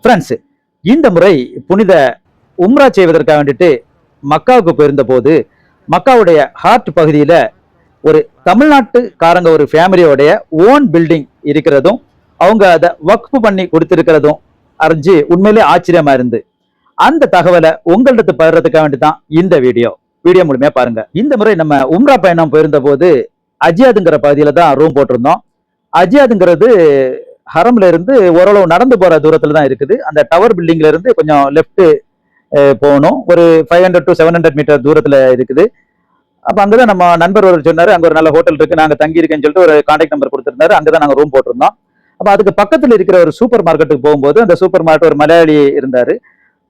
France இந்த முறை புனித உம்ரா செய்வதற்காக வேண்டிட்டு மக்காவுக்கு போயிருந்த போது மக்காவுடைய ஹார்ட் பகுதியில ஒரு தமிழ்நாட்டுக்காரங்க ஒரு ஃபேமிலியோடைய ஓன் பில்டிங் இருக்கிறதும் அவங்க அதை வக்ஃப் பண்ணி கொடுத்திருக்கிறதும் அறிஞ்சு உண்மையிலே ஆச்சரியமா இருந்து அந்த தகவலை உங்கள்கிட்ட பகிர்றதுக்காக வேண்டி தான் இந்த வீடியோ முழுமையா பாருங்க. இந்த முறை நம்ம உம்ரா பயணம் போயிருந்த போது அஜியாதுங்கிற பகுதியில தான் ரூம் போட்டிருந்தோம். அஜியாதுங்கிறது ஹரம்ல இருந்து ஓரளவு நடந்து போற தூரத்துல தான் இருக்குது. அந்த டவர் பில்டிங்ல இருந்து கொஞ்சம் லெஃப்ட் போகணும். ஒரு 500 to 700 மீட்டர் தூரத்துல இருக்குது. அப்ப அங்கதான் நம்ம நண்பர் ஒரு சொன்னாரு, அங்க ஒரு நல்ல ஹோட்டல் இருக்கு, நாங்க தங்கி இருக்கேன்னு சொல்லிட்டு ஒரு கான்டாக்ட் நம்பர் கொடுத்திருந்தாரு. அங்கதான் நாங்க ரூம் போட்டிருந்தோம். அப்ப அதுக்கு பக்கத்துல இருக்கிற ஒரு சூப்பர் மார்க்கெட்டுக்கு போகும்போது அந்த சூப்பர் மார்க்கெட் ஒரு மலையாளி இருந்தாரு.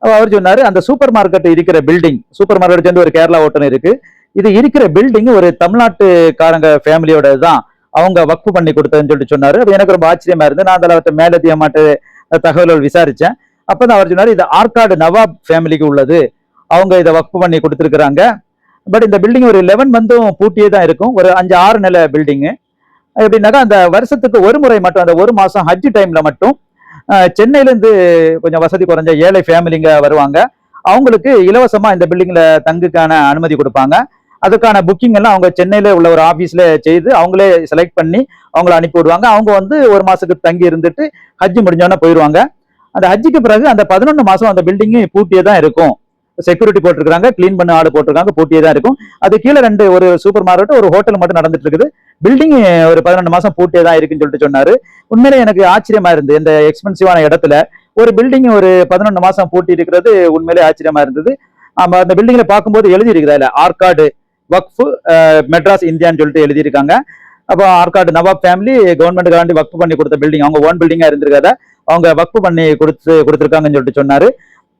அவர் சொன்னாரு, அந்த சூப்பர் மார்க்கெட் இருக்கிற பில்டிங், சூப்பர் மார்க்கெட் சேர்ந்து ஒரு கேரளா ஹோட்டல் இருக்கு, இது இருக்கிற பில்டிங் ஒரு தமிழ்நாட்டுக்காரங்க ஃபேமிலியோட தான், அவங்க வக்ஃப் பண்ணி கொடுத்ததுன்னு சொல்லிட்டு சொன்னாரு. எனக்கு ரொம்ப ஆச்சரியமா இருந்து நான் அதில் மேலதிகமாட்டு தகவல்கள் விசாரிச்சேன். அப்பதான் அவர் சொன்னாரு, இது ஆற்காடு நவாப் ஃபேமிலிக்கு உள்ளது, அவங்க இதை வக்ஃப் பண்ணி கொடுத்துருக்குறாங்க. பட் இந்த பில்டிங் ஒரு 11 மந்தும் பூட்டியே தான் இருக்கும். ஒரு 5-6 நிலை பில்டிங்கு. எப்படின்னாக்கா அந்த வருஷத்துக்கு ஒரு முறை மட்டும், அந்த ஒரு மாசம் ஹஜ் டைம்ல மட்டும் சென்னையில இருந்து கொஞ்சம் வசதி குறைஞ்ச ஏழை ஃபேமிலிங்க வருவாங்க. அவங்களுக்கு இலவசமா இந்த பில்டிங்ல தங்குக்கான அனுமதி கொடுப்பாங்க. அதுக்கான புக்கிங் எல்லாம் அவங்க சென்னையில உள்ள ஒரு ஆபீஸ்ல செய்து அவங்களே செலக்ட் பண்ணி அவங்கள அனுப்பி விடுவாங்க. அவங்க வந்து ஒரு மாசத்துக்கு தங்கி இருந்துட்டு ஹஜ் முடிஞ்சோன்னா போயிடுவாங்க. அந்த ஹஜ்ஜுக்கு பிறகு அந்த 11 மாசம் அந்த பில்டிங் பூட்டியே தான் இருக்கும். செக்யூரிட்டி போட்டிருக்காங்க, கிளீன் பண்ண ஆளு போட்டிருக்காங்க, பூட்டியே தான் இருக்கும். அது கீழே 2 ஒரு சூப்பர் மார்க்கெட் ஒரு ஹோட்டல் மட்டும் நடந்துட்டு இருக்குது. பில்டிங் ஒரு 11 மாசம் பூட்டியே தான் இருக்குன்னு சொல்லிட்டு சொன்னாரு. உண்மையிலே எனக்கு ஆச்சரியமா இருந்து, இந்த எக்ஸ்பென்சிவான இடத்துல ஒரு பில்டிங் ஒரு 11 மாசம் பூட்டி இருக்கிறது உண்மையிலே ஆச்சரியமா இருந்தது. அந்த பில்டிங்ல பார்க்கும்போது எழுதி இருக்குதா இல்ல, ஆற்காடு வக்ஃப் மெட்ராஸ் இந்தியான்னு சொல்லிட்டு எழுதியிருக்காங்க. அப்போ ஆற்காடு நவாப் ஃபேமிலி கவர்மெண்ட்டுக்காண்டி வக்ஃப் பண்ணி கொடுத்த பில்டிங், அவங்க ஓன் பில்டிங்கா இருந்திருக்காத அவங்க வக்ஃப் பண்ணி கொடுத்துருக்காங்கன்னு சொல்லிட்டு சொன்னாரு.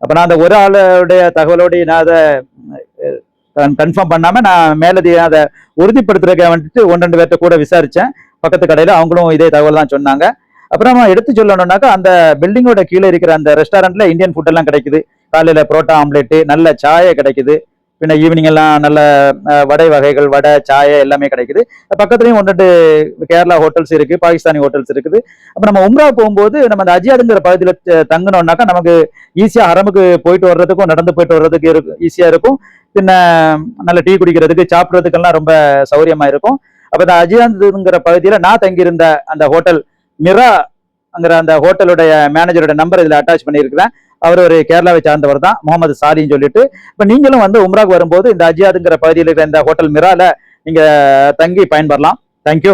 அப்ப நான் அந்த ஒரு ஆளுடைய தகவலோடு நான் அதை கன்ஃபார்ம் பண்ணாம நான் மேலதிக அதை உறுதிப்படுத்துறதுக்கு வந்துட்டு 1-2 பேர்ட்ட கூட விசாரிச்சேன். பக்கத்து கடையில அவங்களும் இதே தகவல் தான் சொன்னாங்க. அப்புறமா எடுத்து சொல்லணும்னாக்கா அந்த பில்டிங்கோட கீழே இருக்கிற அந்த ரெஸ்டாரண்ட்ல இந்தியன் ஃபுட் எல்லாம் கிடைக்குது. காலையில புரோட்டா ஆம்லெட்டு, நல்ல சாயை கிடைக்குது. பின்ன ஈவினிங் எல்லாம் நல்ல வடை வகைகள், வடை, சாயை எல்லாமே கிடைக்குது. பக்கத்துலயும் 1-2 கேரளா ஹோட்டல்ஸ் இருக்கு, பாகிஸ்தானி ஹோட்டல்ஸ் இருக்குது. அப்ப நம்ம உம்ரா போகும்போது நம்ம அந்த அஜியாதுங்கிற பகுதியில தங்கினோம்னாக்கா நமக்கு ஈஸியா ஹரமுக்கு போயிட்டு வர்றதுக்கும் நடந்து போயிட்டு வர்றதுக்கு ஈஸியா இருக்கும். பின்ன நல்ல டீ குடிக்கிறதுக்கு சாப்பிட்றதுக்கெல்லாம் ரொம்ப சௌரியமா இருக்கும். அப்ப இந்த அஜியாதுங்கிற பகுதியில நான் தங்கியிருந்த அந்த ஹோட்டல் மிராங்கிற அந்த ஹோட்டலுடைய மேனேஜரோட நம்பர் இதுல அட்டாச் பண்ணியிருக்கிறேன். அவர் ஒரு கேரளாவை சார்ந்தவர் தான், முகமது சாலின்னு சொல்லிட்டு. இப்ப நீங்களும் வந்து உம்ராக்கு வரும்போது இந்த அஜியாதுங்கிற பகுதியில் இருக்கிற இந்த ஹோட்டல் மிரால நீங்க தங்கி பயன்பெறலாம். தேங்க்யூ.